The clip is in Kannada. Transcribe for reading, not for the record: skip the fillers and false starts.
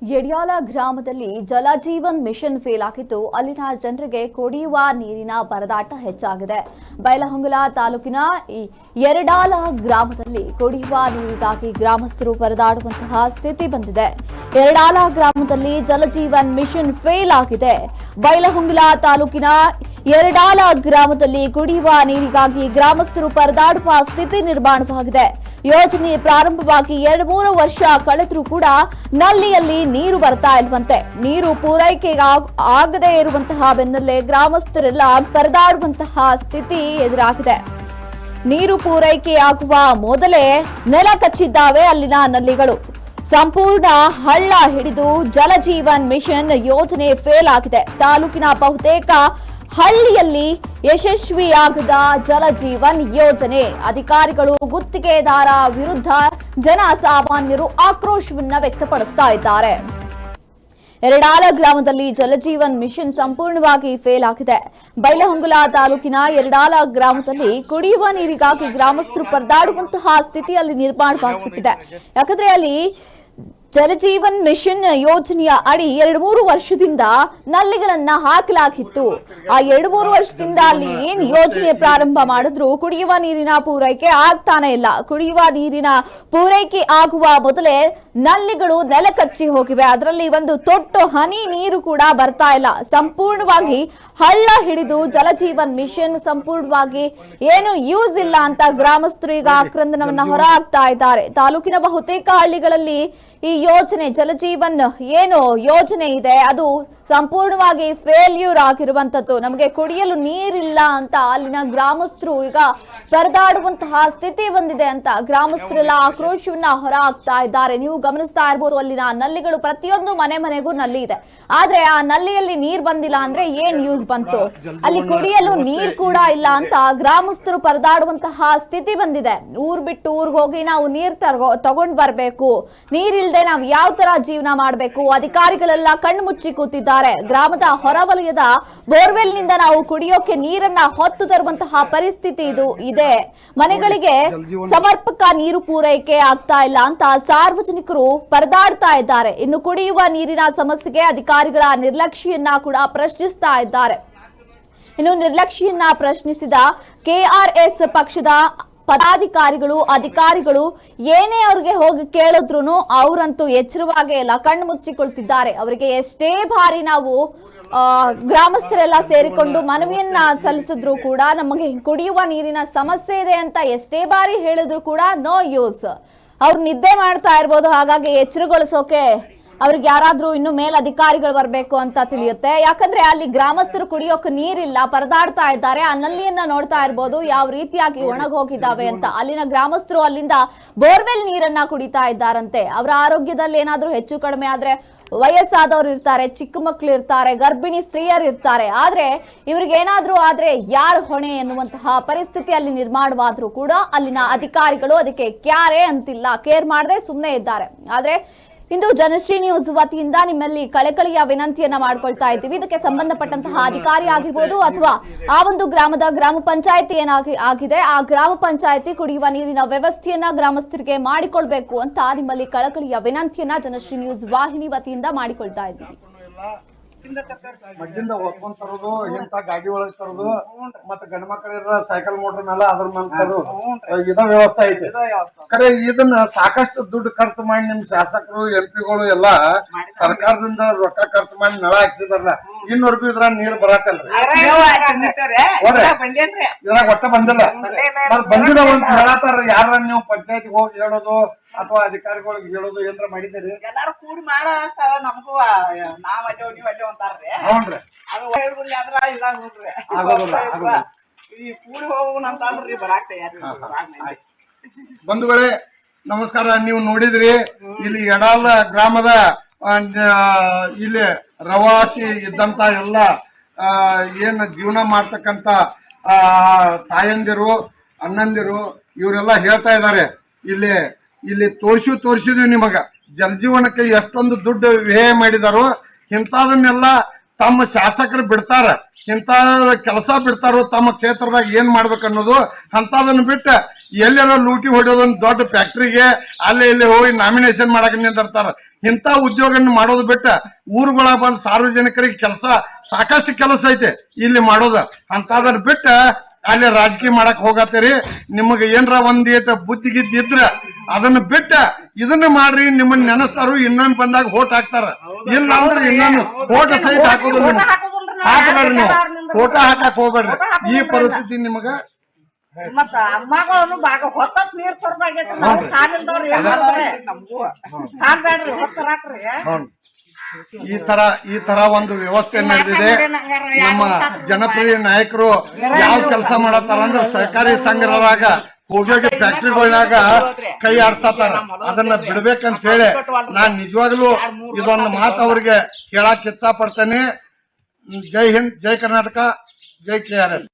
ಯಡಿಯಾಲ ಗ್ರಾಮದಲ್ಲಿ ಜಲಜೀವನ್ ಮಿಷನ್ ಫೇಲ್ ಆಗಿದ್ದು ಅಲ್ಲಿನ ಜನರಿಗೆ ಕುಡಿಯುವ ನೀರಿನ ಪರದಾಟ ಹೆಚ್ಚಾಗಿದೆ. ಬೈಲಹೊಂಗಲ ತಾಲೂಕಿನ ಯರಡಾಲ ಗ್ರಾಮದಲ್ಲಿ ಕುಡಿಯುವ ನೀರಿಗಾಗಿ ಗ್ರಾಮಸ್ಥರು ಪರದಾಡುವಂತಹ ಸ್ಥಿತಿ ಬಂದಿದೆ. ಯರಡಾಲ ಗ್ರಾಮದಲ್ಲಿ ಜಲಜೀವನ್ ಮಿಷನ್ ಫೇಲ್ ಆಗಿದೆ. ಬೈಲಹೊಂಗಲ ತಾಲೂಕಿನ ಯರಡಾಲ ಗ್ರಾಮದಲ್ಲಿ ಕುಡಿಯುವ ನೀರಿಗಾಗಿ ಗ್ರಾಮಸ್ಥರು ಪರದಾಡುವ ಸ್ಥಿತಿ ನಿರ್ಮಾಣವಾಗಿದೆ. ಯೋಜನೆ ಪ್ರಾರಂಭವಾಗಿ 2-3 ವರ್ಷ ಕಳೆದರೂ ಕೂಡ ನಲ್ಲಿಯಲ್ಲಿ ನೀರು ಬರ್ತಾ ಇಲ್ವಂತೆ. ನೀರು ಪೂರೈಕೆ ಆಗದೇ ಇರುವಂತಹ ಬೆನ್ನಲ್ಲೇ ಗ್ರಾಮಸ್ಥರೆಲ್ಲ ಪರದಾಡುವಂತಹ ಸ್ಥಿತಿ ಎದುರಾಗಿದೆ. ನೀರು ಪೂರೈಕೆಯಾಗುವ ಮೊದಲೇ ನೆಲ ಕಚ್ಚಿದ್ದಾವೆ ಅಲ್ಲಿನ ನಲ್ಲಿಗಳು. ಸಂಪೂರ್ಣ ಹಳ್ಳ ಹಿಡಿದು ಜಲಜೀವನ್ ಮಿಷನ್ ಯೋಜನೆ ಫೇಲ್ ಆಗಿದೆ. ತಾಲೂಕಿನ ಬಹುತೇಕ ಹಳ್ಳಿಯಲ್ಲಿ ಯಶಸ್ವಿಯಾಗದ ಜಲಜೀವನ್ ಯೋಜನೆ. ಅಧಿಕಾರಿಗಳು ಗುತ್ತಿಗೆದಾರ ವಿರುದ್ಧ ಜನಸಾಮಾನ್ಯರು ಆಕ್ರೋಶವನ್ನ ವ್ಯಕ್ತಪಡಿಸ್ತಾ ಇದ್ದಾರೆ. ಯರಡಾಲ ಗ್ರಾಮದಲ್ಲಿ ಜಲಜೀವನ್ ಮಿಷನ್ ಸಂಪೂರ್ಣವಾಗಿ ಫೇಲ್ ಆಗಿದೆ. ಬೈಲಹೊಂಗಲ ತಾಲೂಕಿನ ಯರಡಾಲ ಗ್ರಾಮದಲ್ಲಿ ಕುಡಿಯುವ ನೀರಿಗಾಗಿ ಗ್ರಾಮಸ್ಥರು ಪರದಾಡುವಂತಹ ಸ್ಥಿತಿಯಲ್ಲಿ ನಿರ್ಮಾಣವಾಗುತ್ತಿದೆ. ಯಾಕಂದ್ರೆ ಅಲ್ಲಿ ಜಲಜೀವನ್ ಮಿಷನ್ ಯೋಜನೆಯ ಅಡಿ 2-3 ವರ್ಷದಿಂದ ನಲ್ಲಿಗಳನ್ನ ಹಾಕಲಾಗಿತ್ತು. ಆ 2-3 ವರ್ಷದಿಂದ ಅಲ್ಲಿ ಏನ್ ಯೋಜನೆ ಪ್ರಾರಂಭ ಮಾಡಿದ್ರು ಕುಡಿಯುವ ನೀರಿನ ಪೂರೈಕೆ ಆಗ್ತಾನೆ ಇಲ್ಲ. ಕುಡಿಯುವ ನೀರಿನ ಪೂರೈಕೆ ಆಗುವ ಮೊದಲೇ ನಲ್ಲಿಗಳು ನೆಲ ಕಚ್ಚಿ ಹೋಗಿವೆ. ಅದರಲ್ಲಿ ಒಂದು ತೊಟ್ಟು ಹನಿ ನೀರು ಕೂಡ ಬರ್ತಾ ಇಲ್ಲ. ಸಂಪೂರ್ಣವಾಗಿ ಹಳ್ಳ ಹಿಡಿದು ಜಲಜೀವನ್ ಮಿಷನ್ ಸಂಪೂರ್ಣವಾಗಿ ಏನು ಯೂಸ್ ಇಲ್ಲ ಅಂತ ಗ್ರಾಮಸ್ಥರು ಈಗ ಆಕ್ರಂದನವನ್ನ ಹೊರ ಹಾಕ್ತಾ ಇದ್ದಾರೆ. ತಾಲೂಕಿನ ಬಹುತೇಕ ಹಳ್ಳಿಗಳಲ್ಲಿ ಈ ಯೋಜನೆ ಜಲಜೀವನ್ ಏನು ಯೋಜನೆ ಇದೆ ಅದು ಸಂಪೂರ್ಣವಾಗಿ ಫೇಲ್ಯೂರ್ ಆಗಿರುವಂತದ್ದು. ನಮಗೆ ಕುಡಿಯಲು ನೀರಿಲ್ಲ ಅಂತ ಅಲ್ಲಿನ ಗ್ರಾಮಸ್ಥರು ಈಗ ಪರದಾಡುವಂತಹ ಸ್ಥಿತಿ ಬಂದಿದೆ ಅಂತ ಗ್ರಾಮಸ್ಥರೆಲ್ಲ ಆಕ್ರೋಶವನ್ನ ಹೊರ ಹಾಕ್ತಾ ಇದ್ದಾರೆ. ನೀವು ಗಮನಿಸ್ತಾ ಇರಬಹುದು, ಅಲ್ಲಿನ ನಲ್ಲಿಗಳು ಪ್ರತಿಯೊಂದು ಮನೆಗೂ ನಲ್ಲಿ ಇದೆ. ಆದ್ರೆ ಆ ನಲ್ಲಿಯಲ್ಲಿ ನೀರ್ ಬಂದಿಲ್ಲ ಅಂದ್ರೆ ಏನ್ ಯೂಸ್ ಬಂತು? ಅಲ್ಲಿ ಕುಡಿಯಲು ನೀರ್ ಕೂಡ ಇಲ್ಲ ಅಂತ ಗ್ರಾಮಸ್ಥರು ಪರದಾಡುವಂತಹ ಸ್ಥಿತಿ ಬಂದಿದೆ. ಊರ್ ಬಿಟ್ಟು ಊರ್ಗ್ ಹೋಗಿ ನಾವು ನೀರ್ ತಗೊಂಡ್ ಬರ್ಬೇಕು, ನೀರಿಲ್ದೆ ನಾವು ಯಾವ ತರ ಜೀವನ ಮಾಡ್ಬೇಕು? ಅಧಿಕಾರಿಗಳೆಲ್ಲ ಕಣ್ಣು ಮುಚ್ಚಿ ಕೂತಿದ್ದಾರೆ. ಗ್ರಾಮದ ಹೊರವಲಯದ ಬೋರ್ವೆಲ್ ನಿಂದ ನಾವು ಕುಡಿಯೋಕೆ ನೀರನ್ನ ಹೊತ್ತು ತರುವಂತಹ ಪರಿಸ್ಥಿತಿ ಇದೆ. ಮನೆಗಳಿಗೆ ಸಮರ್ಪಕ ನೀರು ಪೂರೈಕೆ ಆಗ್ತಾ ಇಲ್ಲ ಅಂತ ಸಾರ್ವಜನಿಕರು ಪರದಾಡ್ತಾ ಇದ್ದಾರೆ. ಇನ್ನು ಕುಡಿಯುವ ನೀರಿನ ಸಮಸ್ಯೆಗೆ ಅಧಿಕಾರಿಗಳ ನಿರ್ಲಕ್ಷ್ಯವನ್ನ ಕೂಡ ಪ್ರಶ್ನಿಸ್ತಾ ಇದ್ದಾರೆ. ಇನ್ನು ನಿರ್ಲಕ್ಷ್ಯವನ್ನ ಪ್ರಶ್ನಿಸಿದ ಕೆಆರ್ಎಸ್ ಪಕ್ಷದ ಪದಾಧಿಕಾರಿಗಳು ಅಧಿಕಾರಿಗಳು ಏನೇ ಅವ್ರಿಗೆ ಹೋಗಿ ಕೇಳಿದ್ರು ಅವರಂತೂ ಎಚ್ಚರವಾಗೇ ಇಲ್ಲ, ಕಣ್ಣು ಮುಚ್ಚಿಕೊಳ್ತಿದ್ದಾರೆ. ಅವರಿಗೆ ಎಷ್ಟೇ ಬಾರಿ ನಾವು ಗ್ರಾಮಸ್ಥರೆಲ್ಲ ಸೇರಿಕೊಂಡು ಮನವಿಯನ್ನ ಸಲ್ಲಿಸಿದ್ರು ಕೂಡ ನಮಗೆ ಕುಡಿಯುವ ನೀರಿನ ಸಮಸ್ಯೆ ಇದೆ ಅಂತ ಎಷ್ಟೇ ಬಾರಿ ಹೇಳಿದ್ರು ಕೂಡ ನೋ ಯೂಸ್. ಅವ್ರು ನಿದ್ದೆ ಮಾಡ್ತಾ ಇರ್ಬೋದು. ಹಾಗಾಗಿ ಎಚ್ಚರಗೊಳಿಸೋಕೆ ಅವ್ರಿಗೆ ಯಾರಾದ್ರೂ ಇನ್ನು ಮೇಲಧಿಕಾರಿಗಳು ಬರ್ಬೇಕು ಅಂತ ತಿಳಿಯುತ್ತೆ. ಯಾಕಂದ್ರೆ ಅಲ್ಲಿ ಗ್ರಾಮಸ್ಥರು ಕುಡಿಯೋಕೆ ನೀರಿಲ್ಲ, ಪರದಾಡ್ತಾ ಇದ್ದಾರೆ. ಆ ನಲ್ಲಿಯನ್ನ ನೋಡ್ತಾ ಇರ್ಬೋದು ಯಾವ ರೀತಿಯಾಗಿ ಒಣಗಿ ಹೋಗಿದ್ದಾವೆ ಅಂತ. ಅಲ್ಲಿನ ಗ್ರಾಮಸ್ಥರು ಅಲ್ಲಿಂದ ಬೋರ್ವೆಲ್ ನೀರನ್ನ ಕುಡಿತಾ ಇದ್ದಾರಂತೆ. ಅವರ ಆರೋಗ್ಯದಲ್ಲಿ ಏನಾದ್ರೂ ಹೆಚ್ಚು ಕಡಿಮೆ ಆದ್ರೆ ವಯಸ್ಸಾದವ್ರು ಇರ್ತಾರೆ, ಚಿಕ್ಕ ಮಕ್ಳು ಇರ್ತಾರೆ, ಗರ್ಭಿಣಿ ಸ್ತ್ರೀಯರು ಇರ್ತಾರೆ. ಆದ್ರೆ ಇವ್ರಿಗೆ ಏನಾದ್ರೂ ಆದ್ರೆ ಯಾರು ಹೊಣೆ ಎನ್ನುವಂತಹ ಪರಿಸ್ಥಿತಿ ಅಲ್ಲಿ ನಿರ್ಮಾಣವಾದ್ರೂ ಕೂಡ ಅಲ್ಲಿನ ಅಧಿಕಾರಿಗಳು ಅದಕ್ಕೆ ಕ್ಯಾರೇ ಅಂತಿಲ್ಲ, ಕೇರ್ ಮಾಡದೆ ಸುಮ್ಮನೆ ಇದ್ದಾರೆ. ಆದ್ರೆ ಇಂದು ಜನಶ್ರೀ ನ್ಯೂಸ್ ವತಿಯಿಂದ ನಿಮ್ಮಲ್ಲಿ ಕಳಕಳಿಯ ವಿನಂತಿಯನ್ನ ಮಾಡ್ಕೊಳ್ತಾ ಇದ್ದೀವಿ. ಇದಕ್ಕೆ ಸಂಬಂಧಪಟ್ಟಂತಹ ಅಧಿಕಾರಿ ಆಗಿರ್ಬೋದು ಅಥವಾ ಆ ಒಂದು ಗ್ರಾಮದ ಗ್ರಾಮ ಪಂಚಾಯತಿ ಆಗಿದೆ, ಆ ಗ್ರಾಮ ಪಂಚಾಯತಿ ಕುಡಿಯುವ ನೀರಿನ ವ್ಯವಸ್ಥೆಯನ್ನ ಗ್ರಾಮಸ್ಥರಿಗೆ ಮಾಡಿಕೊಳ್ಬೇಕು ಅಂತ ನಿಮ್ಮಲ್ಲಿ ಕಳಕಳಿಯ ವಿನಂತಿಯನ್ನ ಜನಶ್ರೀ ನ್ಯೂಸ್ ವಾಹಿನಿ ವತಿಯಿಂದ ಮಾಡಿಕೊಳ್ತಾ ಇದ್ದೀವಿ. ಮಡ್ಡಿಂದ ಹೊತ್ಕೊಂಡ್ ತರೋದು, ಇಂತ ಗಾಡಿ ಒಳಗ್ ತರೋದು, ಮತ್ತ ಗಂಡ ಮಕ್ಕಳ ಸೈಕಲ್ ಮೋಟರ್ ಮೇಲೆ ಅದ್ರ ಮೇಲೆ ತರೋದು, ಇದ ವ್ಯವಸ್ಥೆ ಐತಿ. ಖರೆ ಇದನ್ನ ಸಾಕಷ್ಟು ದುಡ್ಡು ಖರ್ಚು ಮಾಡಿ ನಿಮ್ ಶಾಸಕರು ಎಂಪಿಗಳು ಎಲ್ಲಾ ಸರ್ಕಾರದಿಂದ ರೊಕ್ಕ ಖರ್ಚು ಮಾಡಿ ನಳ ಹಾಕ್ಸಿದಾರಲ್ಲ, ಇನ್ನೊರ್ಗು ಇದ್ರ ನೀರ್ ಬರತ್ತಲ್ರಿ? ಇದ್ರಾಗ ಒಟ್ಟ ಬಂದಿಲ್ಲ. ಮತ್ ಬಂದಿದ ಒಂದ್ ಹೇಳತ್ತಾರ, ಯಾರ ನೀವು ಪಂಚಾಯತಿಗೆ ಹೋಗಿ ಹೇಳೋದು ಅಥವಾ ಅಧಿಕಾರಿಗಳಿಗೆ ಹೇಳೋದು ಏನ್ರ ಮಾಡಿದ್ದೀರಿ? ಎಲ್ಲಾರು ಕೂಡಿ ಮಾಡ ನಮಗೂ ನಾವ್ ಅಡ್ಡೇವ್ ನೀವ್ ಅಡ್ಡೇವ್ ಅಂತಾರ್ರಿ. ಹೌನ್ರಿ, ಅದು ಹೇಳ್ಬಿಡ್ಲಿ ಆದ್ರ ಇದಾಗ ನೋಡ್ರಿ ಆಗೋದಿಲ್ಲ. ಈ ಕೂಡಿ ಹೋಗೋಣ ಅಂತ ಅಂದ್ರಿ ಬರಾಕ್ತ ಯಾರು. ಬಂಧುಗಳೇ ನಮಸ್ಕಾರ. ನೀವು ನೋಡಿದ್ರಿ ಇಲ್ಲಿ ಯಡಾಲ ಗ್ರಾಮದ ಇಲ್ಲಿ ರವಾಸಿ ಇದ್ದಂತ ಎಲ್ಲ ಏನ್ ಜೀವನ ಮಾಡ್ತಕ್ಕಂತ ತಾಯಂದಿರು ಅಣ್ಣಂದಿರು ಇವರೆಲ್ಲ ಹೇಳ್ತಾ ಇದ್ದಾರೆ. ಇಲ್ಲಿ ತೋರಿಸಿದ್ವಿ ನಿಮಗ ಜಲಜೀವನಕ್ಕೆ ಎಷ್ಟೊಂದು ದುಡ್ಡು ವ್ಯಯ ಮಾಡಿದಾರೋ. ಇಂಥದನ್ನೆಲ್ಲ ತಮ್ಮ ಶಾಸಕರು ಬಿಡ್ತಾರ, ಇಂಥ ಕೆಲಸ ಬಿಡ್ತಾರೋ ತಮ್ಮ ಕ್ಷೇತ್ರದಾಗ ಏನ್ ಮಾಡ್ಬೇಕನ್ನೋದು ಅಂತದನ್ನ ಬಿಟ್ಟು ಎಲ್ಲಾರ ಲೂಟಿ ಹೊಡೆಯೋದೊಂದು ದೊಡ್ಡ ಫ್ಯಾಕ್ಟ್ರಿಗೆ ಅಲ್ಲೇ ಇಲ್ಲಿ ಹೋಗಿ ನಾಮಿನೇಷನ್ ಮಾಡಕ್ ನಿಂತಿರ್ತಾರ. ಇಂಥ ಉದ್ಯೋಗನ ಮಾಡೋದು ಬಿಟ್ಟು ಊರುಗಳ ಬಂದು ಸಾರ್ವಜನಿಕರಿಗೆ ಕೆಲಸ ಸಾಕಷ್ಟು ಕೆಲಸ ಐತೆ ಇಲ್ಲಿ ಮಾಡೋದು. ಅಂತದನ್ನ ಬಿಟ್ಟು ಅಲ್ಲಿ ರಾಜಕೀಯ ಮಾಡಕ್ ಹೋಗತ್ತೀರಿ. ನಿಮಗ ಏನ್ರ ಒಂದ್ ಏಟ ಬುದ್ಧಿ ಗಿದ್ದಿದ್ರ ಅದನ್ನ ಬಿಟ್ಟ ಇದನ್ನ ಮಾಡ್ರಿ. ನಿಮ್ಮನ್ನ ನೆನೆಸ್ತಾರು, ಇನ್ನೊಂದ್ ಬಂದಾಗ ಓಟ್ ಹಾಕ್ತಾರ. ಇಲ್ಲ ಅಂದ್ರೆ ಇನ್ನೊಂದು ಓಟ್ ಸಹಿತ ಹಾಕೋದಿಲ್ಲ. ನೀವು ಹಾಕಬೇಡ್ರಿ, ನೀವು ಫೋಟೋ ಹಾಕಕ್ ಹೋಗ್ಬೇಡ್ರಿ. ಈ ಪರಿಸ್ಥಿತಿ ನಿಮಗ ಮತ್ತ ಅಮ್ಮಗಳನ್ನು ಬಾಗ ಹೊತ್ತತ್ ನೀರ್ ತರದಾಗೈತಿ. ನಾವು ಕಾಲಿಲ್ದವ್ರು ಏನ್ ಮಾಡ್ತಾರೆ? ಕಾಲ್ ಬ್ಯಾಡ್ರಿ, ಹೊತ್ತರಾಕ್ರಿ. ಈ ತರ ಒಂದು ವ್ಯವಸ್ಥೆ ನಡೆದಿದೆ. ನಮ್ಮ ಜನಪ್ರಿಯ ನಾಯಕರು ಯಾವ ಕೆಲಸ ಮಾಡತ್ತಾರ ಅಂದ್ರೆ ಸಹಕಾರಿ ಸಂಘರಾಗ ಹೋಗಿ ಫ್ಯಾಕ್ಟ್ರಿಗಳಾಗ ಕೈ ಆಡ್ಸತ್ತಾರ. ಅದನ್ನ ಬಿಡ್ಬೇಕಂತ ಹೇಳಿ ನಾನ್ ನಿಜವಾಗ್ಲೂ ಇದೊಂದು ಮಾತು ಅವ್ರಿಗೆ ಕೇಳಕ್ ಇಚ್ಛಾ ಪಡ್ತೇನೆ. ಜೈ ಹಿಂದ್, ಜೈ ಕರ್ನಾಟಕ, ಜೈ KRS.